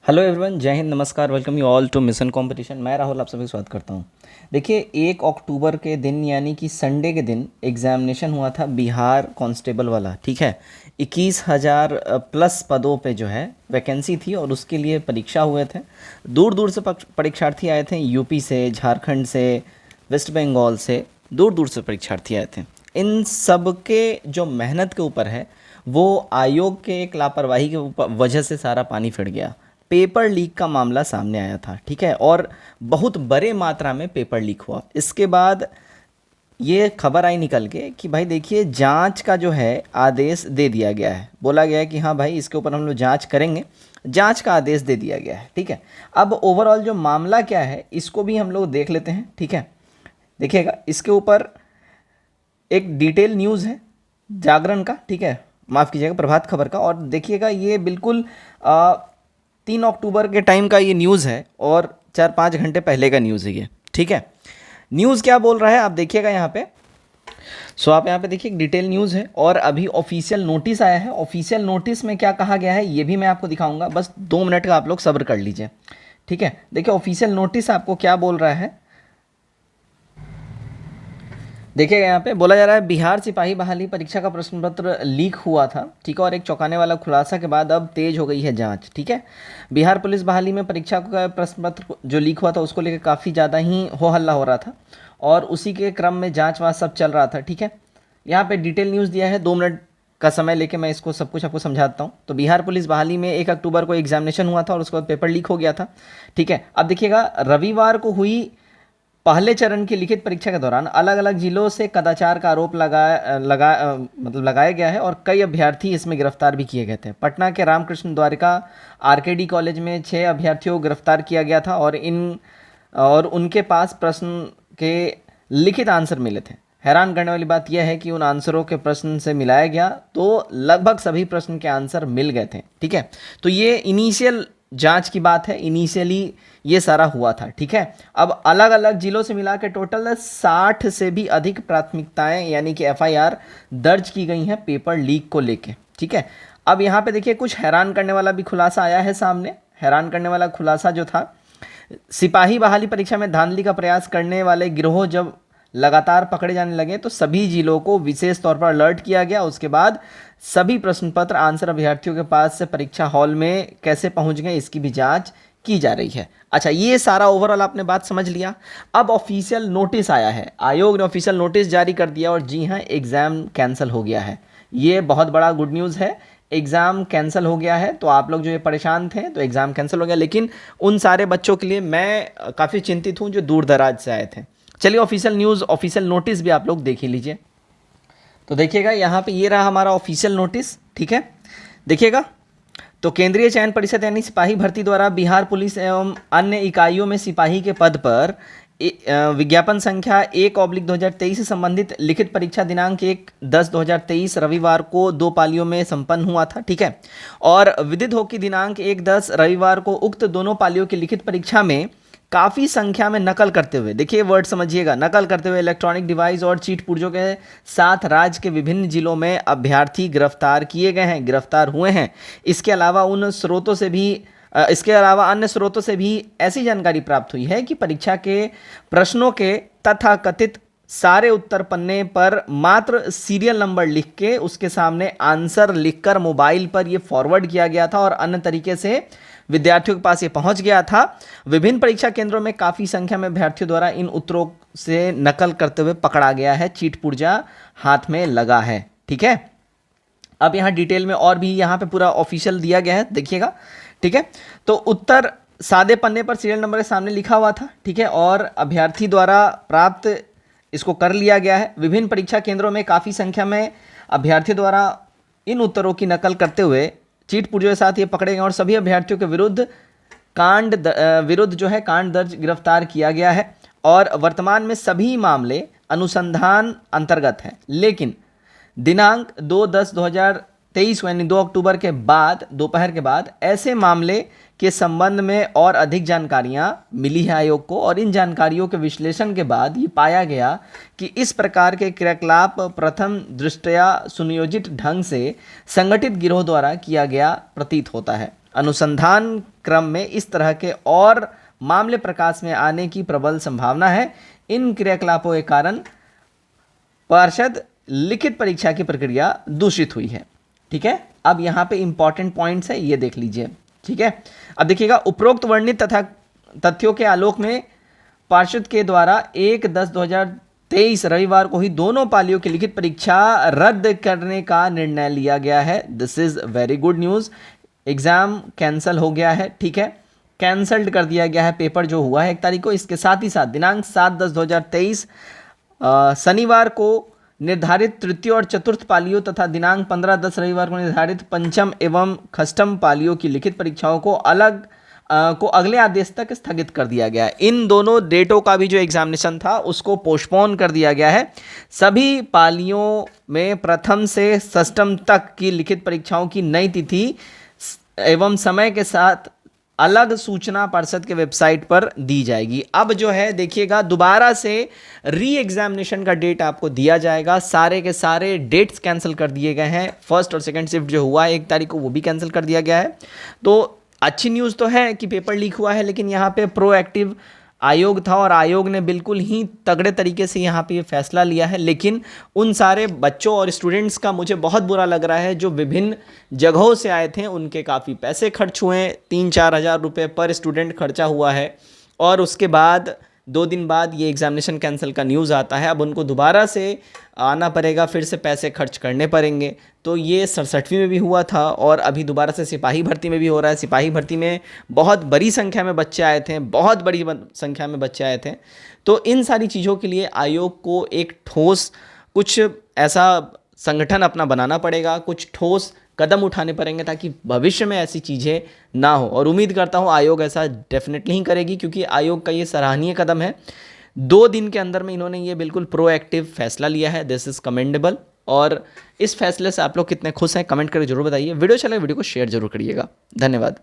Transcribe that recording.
Hello everyone, जय हिंद, नमस्कार, welcome you all to mission competition. मैं राहुल आप सभी का स्वागत करता हूं। देखिए, 1 अक्टूबर के दिन यानी कि संडे के दिन एग्जामिनेशन हुआ था बिहार कांस्टेबल वाला। ठीक है, 21,000 प्लस पदों पे जो है वैकेंसी थी और उसके लिए परीक्षा हुए थे। दूर दूर से परीक्षार्थी आए थे, यूपी से, झारखंड से, वेस्ट बंगाल से, दूर दूर से परीक्षार्थी आए थे। इन सब के जो मेहनत के ऊपर है वो आयोग के एक लापरवाही के ऊपर वजह से सारा पानी फिर गया। पेपर लीक का मामला सामने आया था। ठीक है, और बहुत बड़े मात्रा में पेपर लीक हुआ। इसके बाद ये खबर आई निकल के कि भाई देखिए, जांच का जो है आदेश दे दिया गया है। बोला गया है कि हाँ भाई, इसके ऊपर हम लोग जांच करेंगे। जांच का आदेश दे दिया गया है। ठीक है, अब ओवरऑल जो मामला क्या है इसको भी हम लोग देख लेते हैं। ठीक है, देखिएगा, इसके ऊपर एक डिटेल न्यूज़ है जागरण का। ठीक है, माफ़ कीजिएगा, प्रभात खबर का। और देखिएगा, ये बिल्कुल 3 अक्टूबर के टाइम का ये न्यूज़ है और 4-5 घंटे पहले का न्यूज़ है ये। ठीक है, न्यूज़ क्या बोल रहा है आप देखिएगा यहाँ पे। आप यहाँ पे देखिए, एक डिटेल न्यूज़ है और अभी ऑफिशियल नोटिस आया है। ऑफिशियल नोटिस में क्या कहा गया है ये भी मैं आपको दिखाऊंगा, बस 2 मिनट का आप लोग सब्र कर लीजिए। ठीक है, देखिए ऑफिशियल नोटिस आपको क्या बोल रहा है। देखिएगा, यहाँ पे बोला जा रहा है बिहार सिपाही बहाली परीक्षा का प्रश्न पत्र लीक हुआ था। ठीक है, और एक चौंकाने वाला खुलासा के बाद अब तेज हो गई है जांच। ठीक है, बिहार पुलिस बहाली में परीक्षा का प्रश्न पत्र जो लीक हुआ था उसको लेकर काफ़ी ज़्यादा ही हो हल्ला हो रहा था और उसी के क्रम में जाँच वाँच सब चल रहा था। ठीक है, यहाँ पे डिटेल न्यूज़ दिया है, 2 मिनट का समय लेके मैं इसको सब कुछ आपको समझाता हूँ। तो बिहार पुलिस बहाली में 1 अक्टूबर को एग्जामिनेशन हुआ था और उसके बाद पेपर लीक हो गया था। ठीक है, अब देखिएगा, रविवार को हुई पहले चरण की लिखित परीक्षा के दौरान अलग अलग जिलों से कदाचार का आरोप लगाया गया है और कई अभ्यर्थी इसमें गिरफ्तार भी किए गए थे। पटना के रामकृष्ण द्वारिका आरकेडी कॉलेज में 6 अभ्यर्थियों को गिरफ्तार किया गया था और उनके पास प्रश्न के लिखित आंसर मिले थे। हैरान करने वाली बात यह है कि उन आंसरों के प्रश्न से मिलाया गया तो लगभग सभी प्रश्न के आंसर मिल गए थे। ठीक है, तो ये इनिशियल जांच की बात है, इनिशियली ये सारा हुआ था। ठीक है, अब अलग अलग जिलों से मिला के टोटल 60 से भी अधिक प्राथमिकताएं यानी कि एफआईआर दर्ज की गई हैं पेपर लीक को लेके। ठीक है, अब यहाँ पे देखिए, कुछ हैरान करने वाला भी खुलासा आया है सामने। हैरान करने वाला खुलासा जो था, सिपाही बहाली परीक्षा में धांधली का प्रयास करने वाले गिरोह जब लगातार पकड़े जाने लगे तो सभी जिलों को विशेष तौर पर अलर्ट किया गया। उसके बाद सभी प्रश्न पत्र आंसर अभ्यर्थियों के पास से परीक्षा हॉल में कैसे पहुंच गए इसकी भी जांच की जा रही है। अच्छा, ये सारा ओवरऑल आपने बात समझ लिया। अब ऑफिशियल नोटिस आया है, आयोग ने ऑफिशियल नोटिस जारी कर दिया और जी हाँ, एग्जाम कैंसिल हो गया है। ये बहुत बड़ा गुड न्यूज़ है। एग्ज़ाम कैंसिल हो गया है, तो आप लोग जो ये परेशान थे तो एग्ज़ाम कैंसिल हो गया, लेकिन उन सारे बच्चों के लिए मैं काफ़ी चिंतित हूँ जो दूर दराज से आए थे। चलिए, ऑफिशियल न्यूज़, ऑफिशियल नोटिस भी आप लोग देख ही लीजिए। तो देखिएगा, यहाँ पे ये रहा हमारा ऑफिशियल नोटिस। ठीक है, देखिएगा, तो केंद्रीय चयन परिषद यानी सिपाही भर्ती द्वारा बिहार पुलिस एवं अन्य इकाइयों में सिपाही के पद पर विज्ञापन संख्या 1/2023 से संबंधित लिखित परीक्षा दिनांक 1/10/2023 रविवार को 2 पालियों में संपन्न हुआ था। ठीक है, और विदित हो कि दिनांक 1/10 रविवार को उक्त दोनों पालियों की लिखित परीक्षा में काफ़ी संख्या में नकल करते हुए, देखिए वर्ड समझिएगा, नकल करते हुए इलेक्ट्रॉनिक डिवाइस और चीट पुर्जों के साथ राज्य के विभिन्न जिलों में अभ्यर्थी गिरफ्तार किए गए हैं, गिरफ्तार हुए हैं। इसके अलावा इसके अलावा अन्य स्रोतों से भी ऐसी जानकारी प्राप्त हुई है कि परीक्षा के प्रश्नों के तथाकथित सारे उत्तर पन्ने पर मात्र सीरियल नंबर लिख के उसके सामने आंसर लिखकर मोबाइल पर यह फॉरवर्ड किया गया था और अन्य तरीके से विद्यार्थियों के पास ये पहुंच गया था। विभिन्न परीक्षा केंद्रों में काफ़ी संख्या में अभ्यर्थियों द्वारा इन उत्तरों से नकल करते हुए पकड़ा गया है, चीट पुर्जा हाथ में लगा है। ठीक है, अब यहाँ डिटेल में और भी यहाँ पे पूरा ऑफिशियल दिया गया है, देखिएगा। ठीक है, तो उत्तर सादे पन्ने पर सीरियल नंबर के सामने लिखा हुआ था। ठीक है, और अभ्यर्थी द्वारा प्राप्त इसको कर लिया गया है। विभिन्न परीक्षा केंद्रों में काफ़ी संख्या में अभ्यर्थियों द्वारा इन उत्तरों की नकल करते हुए चीट पुर्जों के साथ ये पकड़े गए और सभी अभ्यर्थियों के विरुद्ध जो है कांड दर्ज गिरफ्तार किया गया है और वर्तमान में सभी मामले अनुसंधान अंतर्गत हैं। लेकिन दिनांक 2/10/2023 यानी 2 अक्टूबर के बाद दोपहर के बाद ऐसे मामले के संबंध में और अधिक जानकारियां मिली है आयोग को और इन जानकारियों के विश्लेषण के बाद ये पाया गया कि इस प्रकार के क्रियाकलाप प्रथम दृष्टया सुनियोजित ढंग से संगठित गिरोह द्वारा किया गया प्रतीत होता है। अनुसंधान क्रम में इस तरह के और मामले प्रकाश में आने की प्रबल संभावना है। इन क्रियाकलापों के कारण पार्षद लिखित परीक्षा की प्रक्रिया दूषित हुई है। ठीक है, अब यहाँ पे इंपॉर्टेंट पॉइंट्स है, ये देख लीजिए। ठीक है, अब देखिएगा, उपरोक्त वर्णित तथा तथ्यों के आलोक में पार्षद के द्वारा 1/10/2023 रविवार को ही दोनों पालियों की लिखित परीक्षा रद्द करने का निर्णय लिया गया है। This is very good news. Exam cancel हो गया है। ठीक है, कैंसल्ड कर दिया गया है पेपर जो हुआ है 1 तारीख को। इसके साथ ही साथ दिनांक 7/10/2023 शनिवार को निर्धारित तृतीय और चतुर्थ पालियों तथा दिनांक 15/10 रविवार को निर्धारित पंचम एवं षष्ठम पालियों की लिखित परीक्षाओं को अगले आदेश तक स्थगित कर दिया गया है। इन दोनों डेटों का भी जो एग्जामिनेशन था उसको पोस्टपोन कर दिया गया है। सभी पालियों में प्रथम से षष्ठम तक की लिखित परीक्षाओं की नई तिथि एवं समय के साथ अलग सूचना पार्षद के वेबसाइट पर दी जाएगी। अब जो है देखिएगा, दोबारा से री एग्जामिनेशन का डेट आपको दिया जाएगा। सारे के सारे डेट्स कैंसिल कर दिए गए हैं। फर्स्ट और सेकंड शिफ्ट जो हुआ है 1 तारीख को, वो भी कैंसिल कर दिया गया है। तो अच्छी न्यूज़ तो है कि पेपर लीक हुआ है, लेकिन यहाँ पे प्रोएक्टिव आयोग था और आयोग ने बिल्कुल ही तगड़े तरीके से यहाँ पे ये फैसला लिया है। लेकिन उन सारे बच्चों और स्टूडेंट्स का मुझे बहुत बुरा लग रहा है जो विभिन्न जगहों से आए थे। उनके काफ़ी पैसे खर्च हुए, 3-4 हज़ार रुपये पर स्टूडेंट खर्चा हुआ है, और उसके बाद 2 दिन बाद ये एग्जामिनेशन कैंसिल का न्यूज़ आता है। अब उनको दोबारा से आना पड़ेगा, फिर से पैसे खर्च करने पड़ेंगे। तो ये 67वीं में भी हुआ था और अभी दोबारा से सिपाही भर्ती में भी हो रहा है। सिपाही भर्ती में बहुत बड़ी संख्या में बच्चे आए थे, बहुत बड़ी संख्या में बच्चे आए थे। तो इन सारी चीज़ों के लिए आयोग को एक ठोस कुछ ऐसा संगठन अपना बनाना पड़ेगा, कुछ ठोस कदम उठाने पड़ेंगे ताकि भविष्य में ऐसी चीज़ें ना हो। और उम्मीद करता हूँ आयोग ऐसा डेफिनेटली ही करेगी, क्योंकि आयोग का ये सराहनीय कदम है। 2 दिन के अंदर में इन्होंने ये बिल्कुल प्रोएक्टिव फैसला लिया है। This is commendable. और इस फैसले से आप लोग कितने खुश हैं कमेंट करके जरूर बताइए। वीडियो चले वीडियो को शेयर जरूर करिएगा। धन्यवाद।